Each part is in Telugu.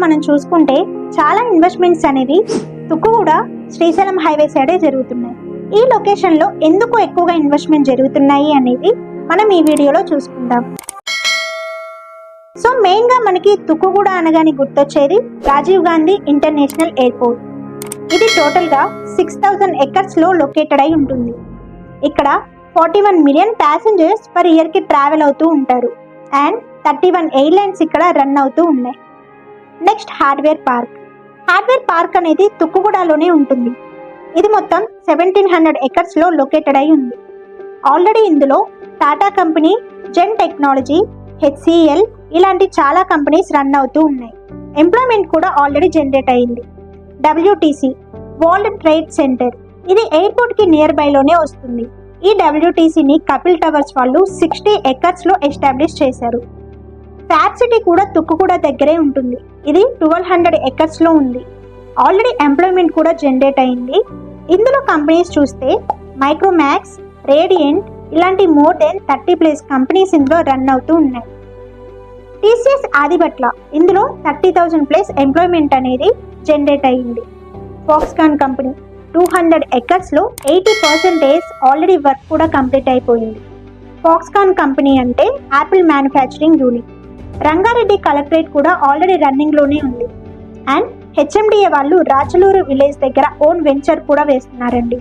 మనం చూసుకుంటే చాలా ఇన్వెస్ట్మెంట్స్ అనేవి తుక్కుగూడ శ్రీశైలం హైవే సైడే జరుగుతున్నాయి. ఈ లొకేషన్ లో ఎందుకు ఎక్కువగా ఇన్వెస్ట్మెంట్ జరుగుతున్నాయి అనేది మనం ఈ వీడియోలో చూసుకుందాం. సో మెయిన్ గా మనకి తుక్కుగూడ అనగానే గుర్తొచ్చేది రాజీవ్ గాంధీ ఇంటర్నేషనల్ ఎయిర్పోర్ట్. ఇది టోటల్ గా 6000 ఎకర్స్ లో లొకేటెడ్ అయి ఉంటుంది. ఇక్కడ 41 మిలియన్ ప్యాసింజర్స్ పర్ ఇయర్ కి ట్రావెల్ అవుతూ ఉంటారు అండ్ 31 ఎయిర్లైన్స్ ఇక్కడ రన్ అవుతూ ఉన్నాయి. Next hardware park. Hardware park అనేది తుక్కుగూడలోనే ఉంటుంది. ఇది మొత్తం 1700 ఎకర్స్ లో లొకేటెడ్ అయి ఉంది. ఆల్రెడీ ఇందులో టాటా కంపెనీ, జెన్ టెక్నాలజీ, HCL ఇలాంటి చాలా కంపెనీస్ రన్ అవుతూ ఉన్నాయి. ఎంప్లాయ్మెంట్ కూడా ఆల్రెడీ జనరేట్ అయింది. WTC వరల్డ్ ట్రేడ్ సెంటర్, ఇది ఎయిర్పోర్ట్ కి నియర్ బై లోనే వస్తుంది. ఈ WTCని కపిల్ టవర్స్ వాళ్ళు 60 ఎకర్స్ లో ఎస్టాబ్లిష్ చేశారు. ఫ్యాబ్ సిటీ కూడా తుక్కుగూడ దగ్గరే ఉంటుంది. ఇది 1200 ఎకర్స్ లో ఉంది. ఆల్రెడీ ఎంప్లాయ్మెంట్ కూడా జనరేట్ అయింది. ఇందులో కంపెనీస్ చూస్తే మైక్రోమాక్స్, రేడియంట్ ఇలాంటి మోర్ దెన్ 30+ కంపెనీస్ ఇందులో రన్ అవుతూ ఉన్నాయి. TCS ఆదిబట్ల, ఇందులో 30,000+ ఎంప్లాయ్మెంట్ అనేది జనరేట్ అయ్యింది. ఫాక్స్కాన్ కంపెనీ 200 ఎకర్స్ లో 80% ఆల్రెడీ వర్క్ కూడా కంప్లీట్ అయిపోయింది. ఫాక్స్కాన్ కంపెనీ అంటే Apple manufacturing unit. Rangareddy collectorate కూడా ఆల్రెడీ రన్నింగ్ లోనే ఉంది. అండ్ HMDA వాళ్ళు రాచలూరు విలేజ్ దగ్గర ఓన్ వెంచర్ కూడా వేస్తున్నారండి.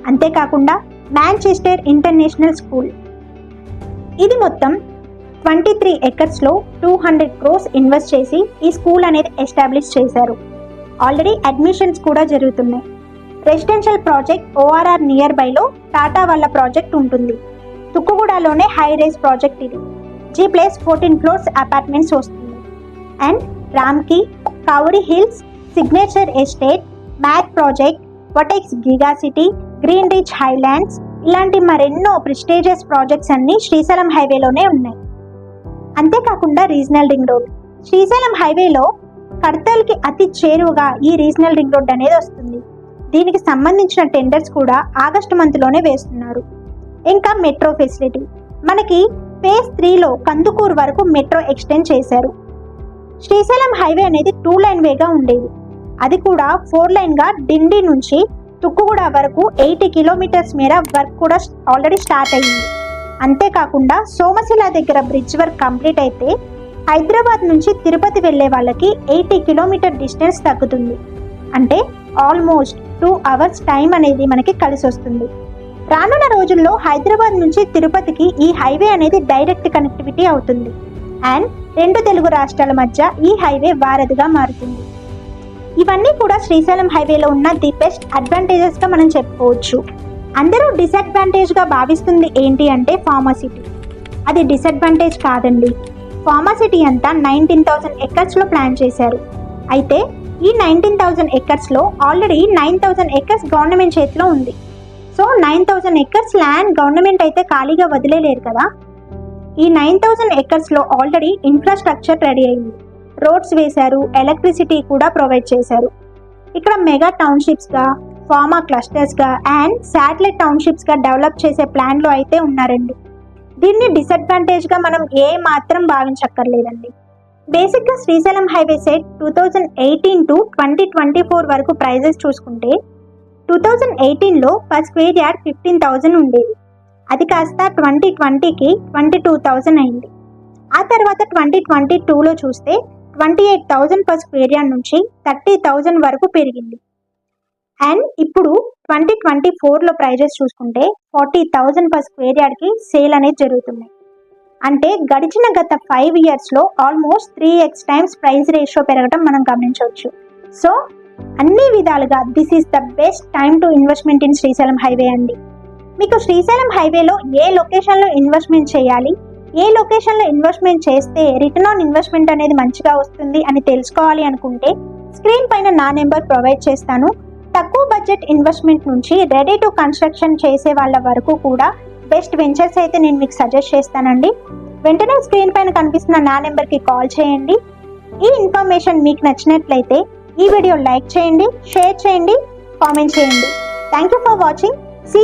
అంతేకాకుండా మాంచెస్టర్ ఇంటర్నేషనల్ స్కూల్, ఇది మొత్తం 23 ఎకర్స్ లో 200 crores ఇన్వెస్ట్ చేసి ఈ స్కూల్ అనేది ఎస్టాబ్లిష్ చేశారు. ఆల్రెడీ అడ్మిషన్స్ కూడా జరుగుతున్నాయి. Residential project ORR near by లో టాటా వాళ్ళ ప్రాజెక్ట్ ఉంటుంది. తుక్కుగూడలోనే హై రైజ్ ప్రాజెక్ట్ ఇది. G+14 floors అపార్ట్మెంట్స్ వస్తుంది. And Ramky, Gowri hills, signature estate, MAK project, Vertex giga city, green rich highlands ఇలాంటి మరెన్నో ప్రెస్టీజియస్ ప్రాజెక్ట్స్ అన్ని శ్రీశైలం హైవేలోనే ఉన్నాయి. అంతేకాకుండా రీజనల్ రింగ్ రోడ్, శ్రీశైలం హైవేలో కడతల్కి అతి చేరువగా ఈ రీజనల్ రింగ్ రోడ్ అనేది వస్తుంది. దీనికి సంబంధించిన టెండర్స్ కూడా ఆగస్టు మంత్లోనే వేస్తున్నారు. ఇంకా మెట్రో ఫెసిలిటీ, మనకి ఫేజ్ 3లో కందుకూరు వరకు మెట్రో ఎక్స్టెండ్ చేశారు. శ్రీశైలం హైవే అనేది 2 లైన్ వేగా ఉండేది. అది కూడా 4 లైన్ గా డిండి నుంచి తుక్కుగూడ వరకు 80 కిలోమీటర్స్ మేర వర్క్ కూడా ఆల్రెడీ స్టార్ట్ అయ్యింది. అంతేకాకుండా సోమశిల దగ్గర బ్రిడ్జ్ వర్క్ కంప్లీట్ అయితే హైదరాబాద్ నుంచి తిరుపతి వెళ్లే వాళ్ళకి 80 కిలోమీటర్ డిస్టెన్స్ తగ్గుతుంది. అంటే ఆల్మోస్ట్ 2 hours టైం అనేది మనకి కలిసి వస్తుంది. రానున్న రోజుల్లో హైదరాబాద్ నుంచి తిరుపతికి ఈ హైవే అనేది డైరెక్ట్ కనెక్టివిటీ అవుతుంది. అండ్ 2 తెలుగు రాష్ట్రాల మధ్య ఈ హైవే వారధిగా మారుతుంది. ఇవన్నీ కూడా శ్రీశైలం హైవేలో ఉన్న ది బెస్ట్ అడ్వాంటేజెస్ గా మనం చెప్పుకోవచ్చు. అందరూ డిసడ్వాంటేజ్ గా భావిస్తుంది ఏంటి అంటే ఫార్మాసిటీ. అది డిసడ్వాంటేజ్ కాదండి. ఫార్మాసిటీ అంతా 19,000 ఎకర్స్ లో ప్లాన్ చేశారు. అయితే ఈ 19,000 ఎకర్స్ లో ఆల్రెడీ 9,000 ఎకర్స్ గవర్నమెంట్ చేతిలో ఉంది. సో 9,000 ఎకర్స్ ల్యాండ్ గవర్నమెంట్ అయితే ఖాళీగా వదిలేలేరు కదా. ఈ 9,000 ఎకర్స్ లో ఆల్రెడీ ఇన్ఫ్రాస్ట్రక్చర్ రెడీ అయింది. రోడ్స్ వేశారు, ఎలక్ట్రిసిటీ కూడా ప్రొవైడ్ చేశారు. ఇక్కడ మెగా టౌన్షిప్స్ గా, ఫార్మా క్లస్టర్స్ గా అండ్ శాటిలైట్ టౌన్షిప్స్ గా డెవలప్ చేసే ప్లాన్ లో అయితే ఉన్నారండి. దీన్ని డిసడ్వాంటేజ్ గా మనం ఏ మాత్రం భావించక్కర్లేదండి. బేసిక్ గా శ్రీశైలం హైవే సెట్ 2018 to 2024 వరకు ప్రైజెస్ చూసుకుంటే 2018లో పర్ స్క్వేర్ యార్డ్ 15,000 ఉండేది. అది కాస్త 2020కి 22,000 అయింది. ఆ తర్వాత 2022లో చూస్తే 28,000 పర్ స్క్వేర్ యార్డ్ నుంచి 30,000 వరకు పెరిగింది. అండ్ ఇప్పుడు 2024లో ప్రైజెస్ చూసుకుంటే 40,000 పర్ స్క్వేర్ యార్డ్కి సేల్ అనేది జరుగుతున్నాయి. అంటే గడిచిన గత 5 yearsలో almost 3x times price ratio పెరగడం మనం గమనించవచ్చు. సో అన్ని విధాలుగా this is the best time to investment in Srisailam highway అండి. మీకు శ్రీశైలం హైవేలో ఏ లొకేషన్లో ఇన్వెస్ట్మెంట్ చేయాలి, ఏ లొకేషన్లో ఇన్వెస్ట్మెంట్ చేస్తే రిటర్న్ ఆన్ ఇన్వెస్ట్మెంట్ అనేది మంచిగా వస్తుంది అని తెలుసుకోవాలి అనుకుంటే స్క్రీన్ పైన నా నెంబర్ ప్రొవైడ్ చేస్తాను. తక్కువ బడ్జెట్ ఇన్వెస్ట్మెంట్ నుంచి రెడీ టు కన్స్ట్రక్షన్ చేసే వాళ్ళ వరకు కూడా బెస్ట్ వెంచర్స్ అయితే నేను మీకు సజెస్ట్ చేస్తానండి. వెంటనే స్క్రీన్ పైన కనిపిస్తున్న నా నెంబర్కి కాల్ చేయండి. ఈ ఇన్ఫర్మేషన్ మీకు నచ్చినట్లయితే ఈ వీడియో లైక్ చేయండి, షేర్ చేయండి, కామెంట్ చేయండి. Thank you for watching. See